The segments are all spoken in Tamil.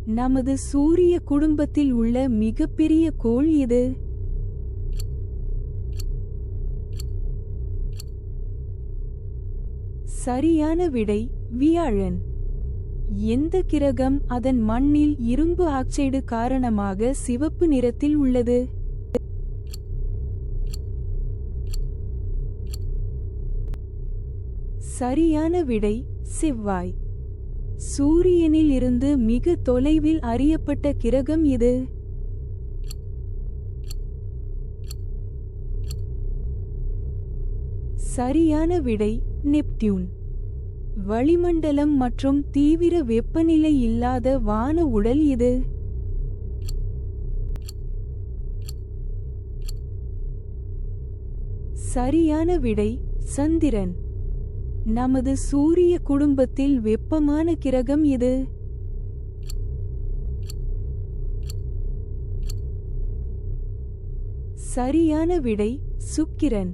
நமது சூரிய குடும்பத்தில் உள்ள மிகப்பெரிய கோள் எது? சரியான விடை வியாழன். எந்த கிரகம் அதன் மண்ணில் இரும்பு ஆக்சைடு காரணமாக சிவப்பு நிறத்தில் உள்ளது? சரியான விடை செவ்வாய். சூரியனில் இருந்து மிக தொலைவில் அறியப்பட்ட கிரகம் எது? சரியான விடை நெப்டியூன். வளிமண்டலம் மற்றும் தீவிர வெப்பநிலை இல்லாத வான உடல் எது? சரியான விடை சந்திரன். நமது சூரிய குடும்பத்தில் வெப்பமான கிரகம் எது? சரியான விடை சுக்கிரன்.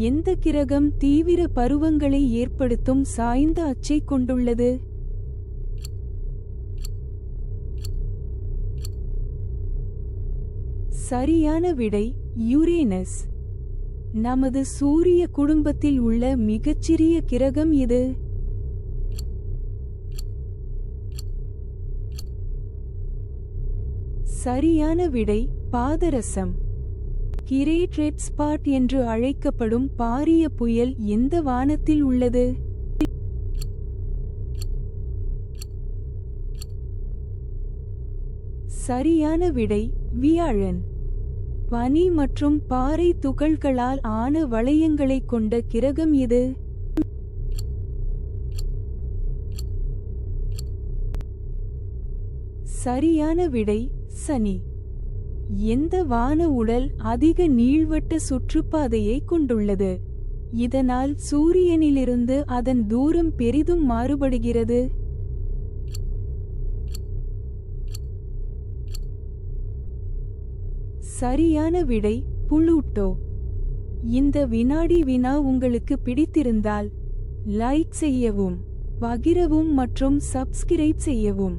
எந்த கிரகம் தீவிர பருவங்களை ஏற்படுத்தும் சாய்ந்த அச்சை கொண்டுள்ளது? சரியான விடை யுரேனஸ். நமது சூரிய குடும்பத்தில் உள்ள மிகச்சிறிய கிரகம் எது? சரியான விடை பாதரசம். கிரேட் ரெட் ஸ்பாட் என்று அழைக்கப்படும் பாரிய புயல் எந்த வானத்தில் உள்ளது? சரியான விடை வியாழன். பனி மற்றும் பாறை துகள்களால் ஆன வளையங்களை கொண்ட கிரகம் எது? சரியான விடை சனி. எந்த வான உடல் அதிக நீள்வட்ட சுற்றுப்பாதையை கொண்டுள்ளது, இதனால் சூரியனிலிருந்து அதன் தூரம் பெரிதும் மாறுபடுகிறது? சரியான விடை புளூட்டோ. இந்த வினாடி வினா உங்களுக்கு பிடித்திருந்தால் லைக் செய்யவும், பகிரவும் மற்றும் சப்ஸ்கிரைப் செய்யவும்.